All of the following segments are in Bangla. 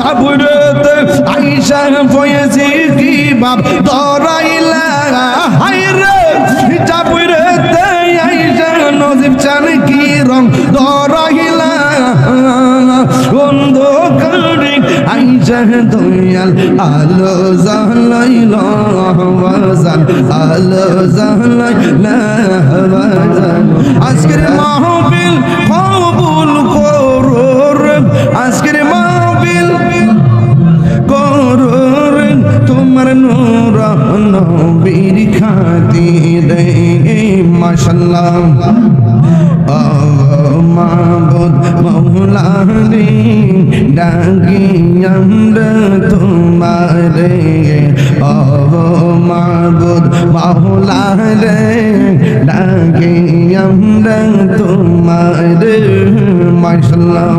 চাপুরেতে আইসা ফয়েছি কি বাপ ধরাইলা হাইরে চাপুরেতে আইসা নজিব চান কি রং ধরাইলা অন্ধকারে আইসা দয়াল আলো জ্বালাইলা ওয়াজান আলো জ্বালাইলা ওয়াজান আজকের মাহফিল কবুল করুর আজকের মাহফিল করুর তোমার নূর নবীর খাতিরে মাশাআল্লাহ মাবুদ মৌলা রে ডাকি আমরা তোমারে ও মাবুদ মৌলা রে ডাকি আমরা তোমারে মাশাআল্লাহ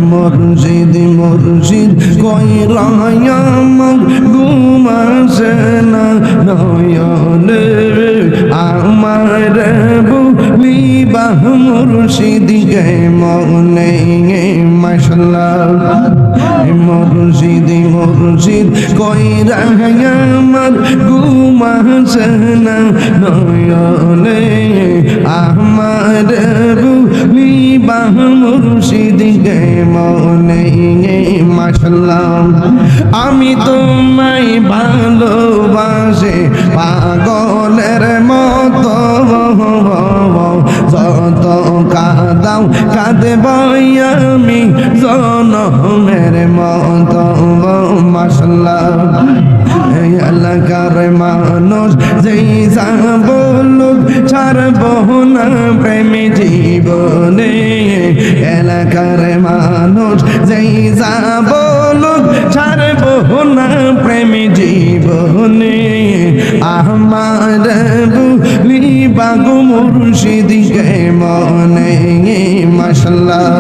মুর্শিদ মুর্শিদ কই রায়াম ঘুমাসে না নয়নে আমার বুলিবা মুর্শিদ গে মনে মাশাআল্লাহ মুর্শিদ মুর্শিদ কই রায়াম ঘুমাসে না নয়নে আমার বুলিবা মুর্শিদ গে মনে মাশাআল্লাহ আমি তোমায় ভালোবাসে পাগলের মতো যত কাঁদাও কাঁদব আমি জনমের মতো মাশাআল্লাহ এলাকার মানুষ যেই বলুক ছাড়ব না প্রেমী জীবনে এলাকার মানুষ যেই বলুক ছাড়ব না প্রেমী জীবনে আমার বুলিবা মুর্শিদ গে মনে মাশাআল্লাহ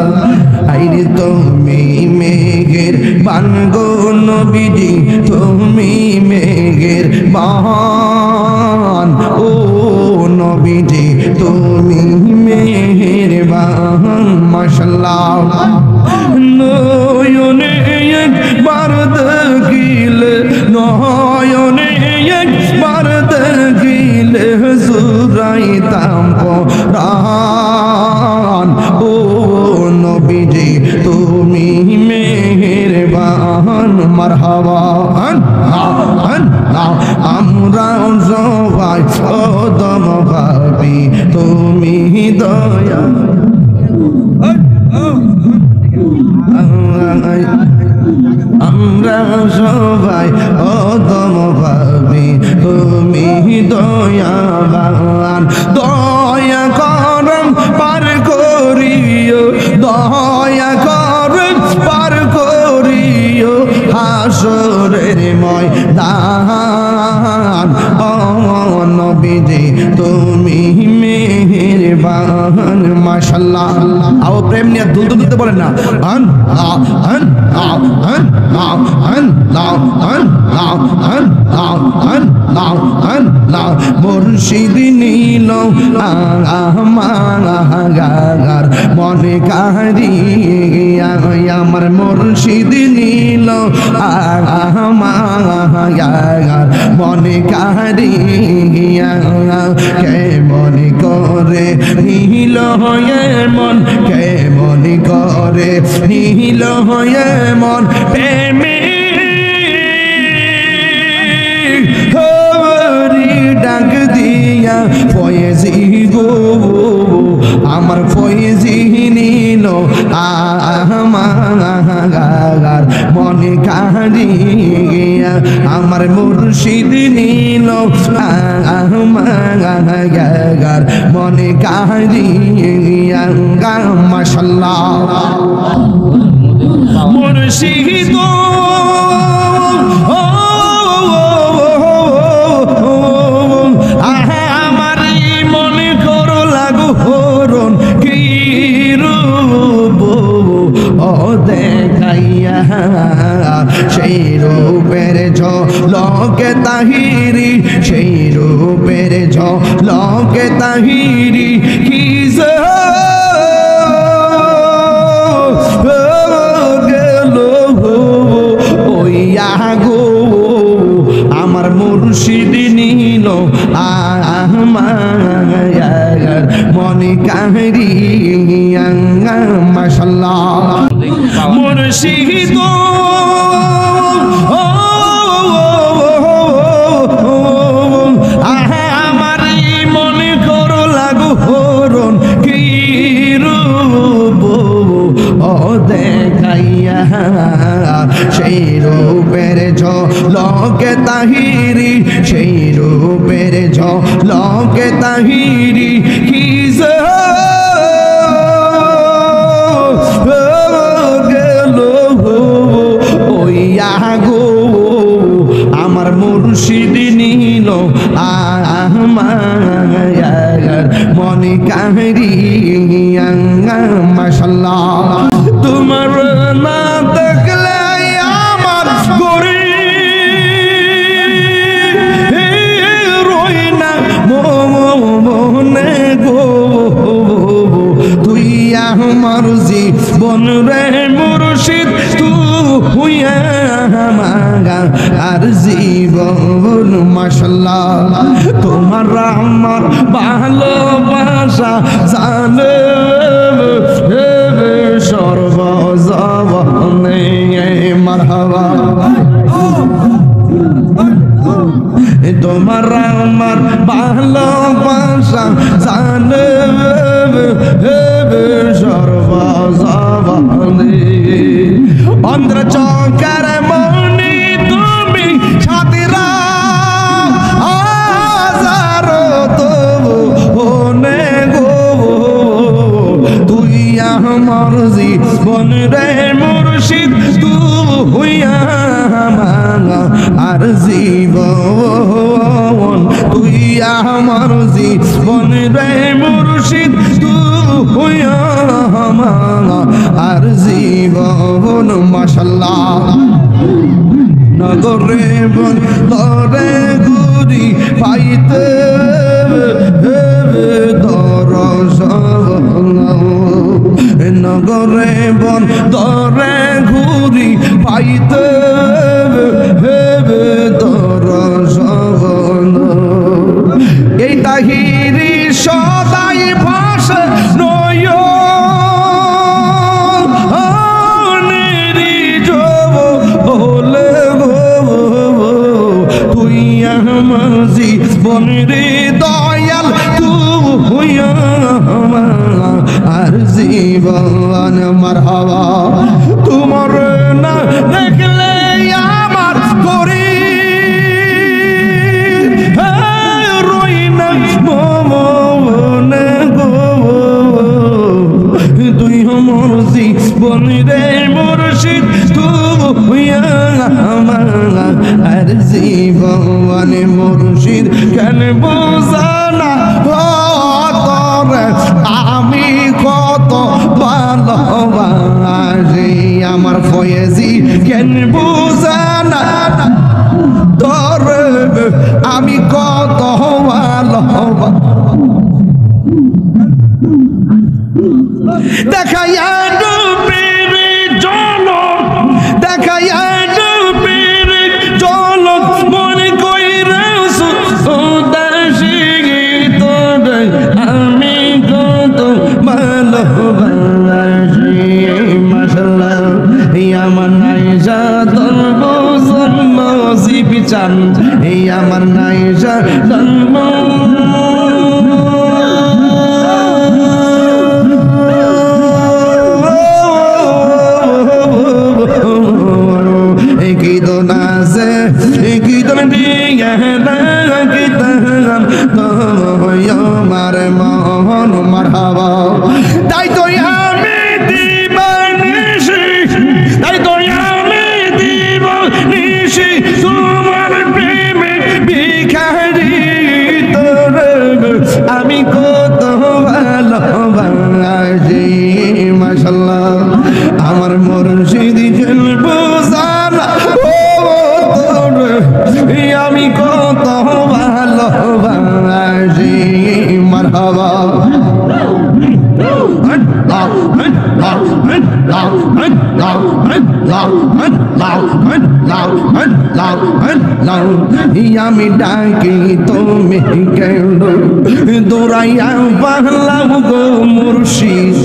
আইরে তুমি মেঘের বানগো নবীজি তুমি মেঘের বান ও নবীজি তুমি মেঘের বান মাশাআল্লাহ নয়নে একবার দেখিলে নয়নে একবার দেখিলে জুরাইতাম পরাণ ও নবীজি তুমি মেহেরবান মারহাবা আমরা সবাই ওদম ভাবি তুমি দয়া আমরা সবাই ওদম ভাবি তুমি দয়াবান দয়া করম পার করিও দয়া করম পার করিও হাসরের ময়দান ও নবীজি তুমি মেহেরবান মাশাআল্লাহ আও প্রেম নিয়ে দুলদুল দিতে বলেন না আন আন আন আন আন আন আন আন আন মুর্শিদ নীল আমার মনে কারি আমার মুর্শিদ নীল আমার মনে কারি কে মনে করে নীল হয়ে মন কে মনে করে নীল হয়ে মন প্রেমে ডাক দিয়া ফয়েজি গো আমার ফয়েজি নীল আমার মনে কারিয়া আমার মুর্শিদ নীল আমার মনে কারিয়া মাশাআল্লাহ মুর্শিদ দেখাইয়া সেই রূপের ঝলকে তাহিরি সেই রূপের ঝলকে তাহিরি কি গেল আমার মনে কাহিরিয়া মাশাআল্লাহ মুর্শিদ আমার মনে করো লাগু হরণ কি রূপ ও দেখাইয়া সেই রূপের ঝলকে তাহিরি সেই রূপের ঝলকে তাহিরি কি গেল ওইয়া গো আমার মুর্শিদ নীল আমার মনে কাহিরিয়া মাশাআল্লাহ তোমার না দেখলে আমার গরি রই না মনে গো তুই আমার জীবন রে মুর্শিদ তুই আমার আর জীবন মাশাআল্লাহ তোমার আমার ভালোবাসা জানে সর্বজবনে মারহাবা তোমার আমার ভালোবাসা জানে সর্বজবনে অন্ধ্র চৌকার মনি তুমি সাথীরা হাজারো তবু হনে গো তুই আমার জীবন রে মুর্শিদ তুই আমার আর জীবন তুই আমার জীবন রে মুর্শিদ তুই আমার আর জীবন মাশাআল্লাহ নগরে বন্দরে গুরি পাইতে নগরে বন্দরে ঘুরি পাইতে এই তাহিরি সদাই ভাষা নয় তুই আমার জীবন রে দয়াল তুই আমার আর জীবন মারহাবা তোমার না দেখলে আমার করি রই না মনে গো তুই আমার জীবন রে মুর্শিদ তুই আমার আর জীবন মুর্শিদ কেন বোঝানা আমি কত ভালোবাসি আমার ফয়েজি কেন বোঝানা তোর আমি কত ভালোবাসি দেখাইয়া ডুবের জল দেখাইয়া ডুবের জল মনে কইরা সুদাসি তোর আমি কত ভালোবাসি মাশাআল্লাহ আমার নাইজা তোর জন্ম জীবিচান এই আমার নাইজা জন্ম মারহাবা তাই তো আমি দিবানিশি তাই তো আমি দিবানিশি তোমার প্রেমে ভিখারি তোর আমি কত ভালোবাসি মাশাআল্লাহ আমার মুর্শিদ বোঝানা ও তোর আমি কত ভালোবাসি মারহাবা আমি ডাকি তুমি কেন দৌড়াইয়া পালাম গো মুর্শিদ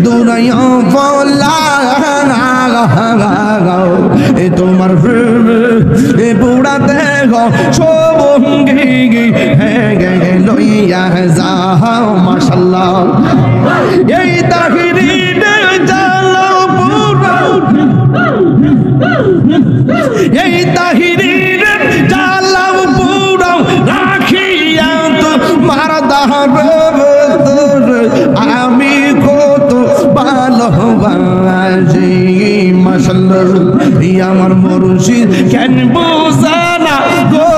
দৌড়াইয়া পালাও তোমার বুড়া দেহ সবঙ্গি লইয়া যাও মাশাআল্লাহ এই তাহিরি জালো পুরো এই তাহিরি জালাও পুরো রাখিয়া তো মারদার আমি কত ভালোবাসি মাশাআল্লাহ আমার মুর্শিদ কেন বোঝানা গো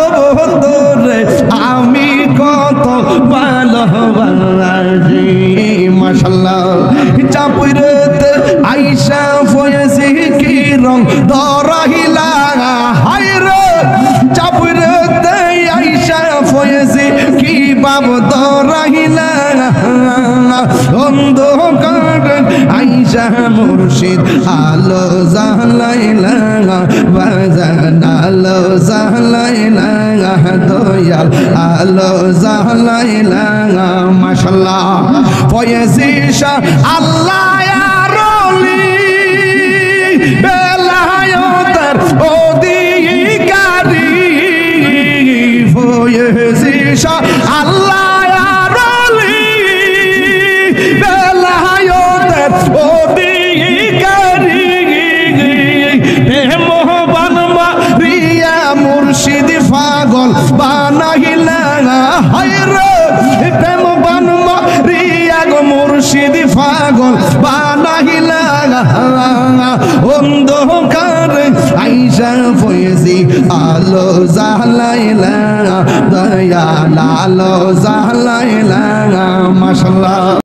তোরে আমি কত ভালোবাসি মাশাআল্লাহ চাপুইরতে আইসা ফয়েছি কি রং দরাহিলা হায়রে চাপুইরতে আইসা ফয়েছি কি বাব দরাহিলা অন্ধকার আইসা মুর্শিদ আলো জালাইলা বাজান আলো জালাইলা দয়াল আলো জালাইলা মাশাআল্লাহ ফয়েজি শাহ আল্লাহ আরলি বেলায়েতের অধিকারী ফয়েজি শাহ আল্লাহ আরলি বেলায়েতের অধিকারী মোহবান মারিয়া মুর্শিদ পাগল বানাইলা হায়রে প্রেমবান মারিয়া গো মুর্শিদ পাগল বানাইলা অন্ধকার আইসা ফয়েজি আলো জালাইলা দয়াল আলো জালাইলা মাশাআল্লাহ।